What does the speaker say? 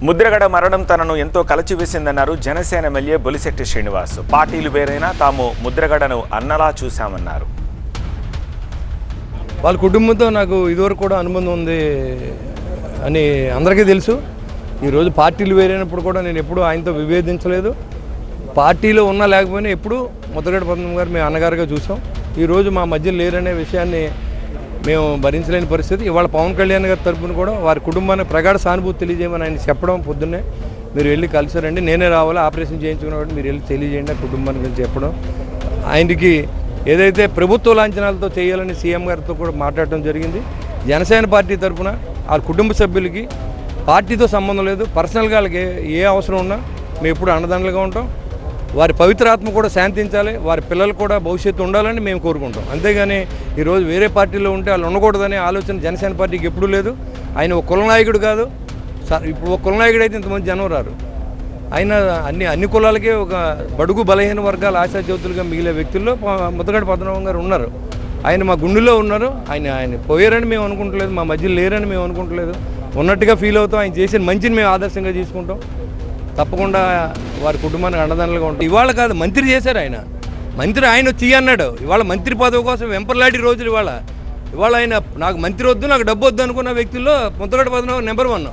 ముద్రగడ మరణం తనను ఎంతో కలచివేసిందన్నారు జనసేన ఎమ్మెల్యే బొలిశెట్టి శ్రీనివాస్. పార్టీలు వేరైనా తాము ముద్రగడను అన్నలా చూశామన్నారు. వాళ్ళ కుటుంబంతో నాకు ఇదివరకు కూడా అనుబంధం ఉంది అని అందరికీ తెలుసు. ఈరోజు పార్టీలు వేరైనప్పుడు కూడా నేను ఎప్పుడూ ఆయనతో విభేదించలేదు. పార్టీలో ఉన్నా లేకపోయినా ఎప్పుడూ ముద్రగడ పద్మనాభం గారు మేము అన్నగారుగా చూసాం. ఈరోజు మా మధ్య లేరనే విషయాన్ని మేము భరించలేని పరిస్థితి. ఇవాళ పవన్ కళ్యాణ్ గారి తరఫున కూడా వారి కుటుంబానికి ప్రగాఢ సానుభూతి తెలియజేయమని ఆయన చెప్పడం, పొద్దున్నే మీరు వెళ్ళి కలిసారండి, నేనే రావాలి, ఆపరేషన్ చేయించుకున్నప్పుడు మీరు వెళ్ళి తెలియజేయండి ఆ కుటుంబానికి వెళ్ళి చెప్పడం. ఆయనకి ఏదైతే ప్రభుత్వ లాంఛనాలతో చేయాలని సీఎం గారితో కూడా మాట్లాడటం జరిగింది. జనసేన పార్టీ తరఫున వాళ్ళ కుటుంబ సభ్యులకి పార్టీతో సంబంధం లేదు, పర్సనల్గా వాళ్ళకి ఏ అవసరం ఉన్నా మేము ఎప్పుడు అండదండలుగా ఉంటాం. వారి పవిత్రాత్మ కూడా శాంతించాలి, వారి పిల్లలు కూడా భవిష్యత్తు ఉండాలని మేము కోరుకుంటాం. అంతేగాని ఈరోజు వేరే పార్టీలో ఉంటే వాళ్ళు ఉండకూడదనే ఆలోచన జనసేన పార్టీకి ఎప్పుడూ లేదు. ఆయన ఒక కుల నాయకుడు కాదు. ఇప్పుడు ఒక కుల నాయకుడు అయితే ఇంతమంది జనం రారు. ఆయన అన్ని కులాలకే ఒక బడుగు బలహీన వర్గాల ఆశాజ్యోతులుగా మిగిలే వ్యక్తుల్లో ముద్రగడ పద్మనాభం గారు ఉన్నారు. ఆయన మా గుండెలో ఉన్నారు. ఆయన పోయారని మేము అనుకుంటలేదు, మా మధ్య లేరని మేము అనుకుంటలేదు. ఉన్నట్టుగా ఫీల్ అవుతాం. ఆయన చేసిన మంచిని మేము ఆదర్శంగా తీసుకుంటాం. తప్పకుండా వారి కుటుంబానికి అండదండలుగా ఉంటాం. ఇవాళ కాదు, మంత్రి చేశారు ఆయన. మంత్రి ఆయన వచ్చి అన్నాడు. ఇవాళ మంత్రి పదవి కోసం వెంపర్లాంటి రోజులు ఇవాళ ఆయన నాకు మంత్రి వద్దు, నాకు డబ్బు వద్దు అనుకున్న వ్యక్తుల్లో ముద్రగడ పద్మనాభం నెంబర్ 1.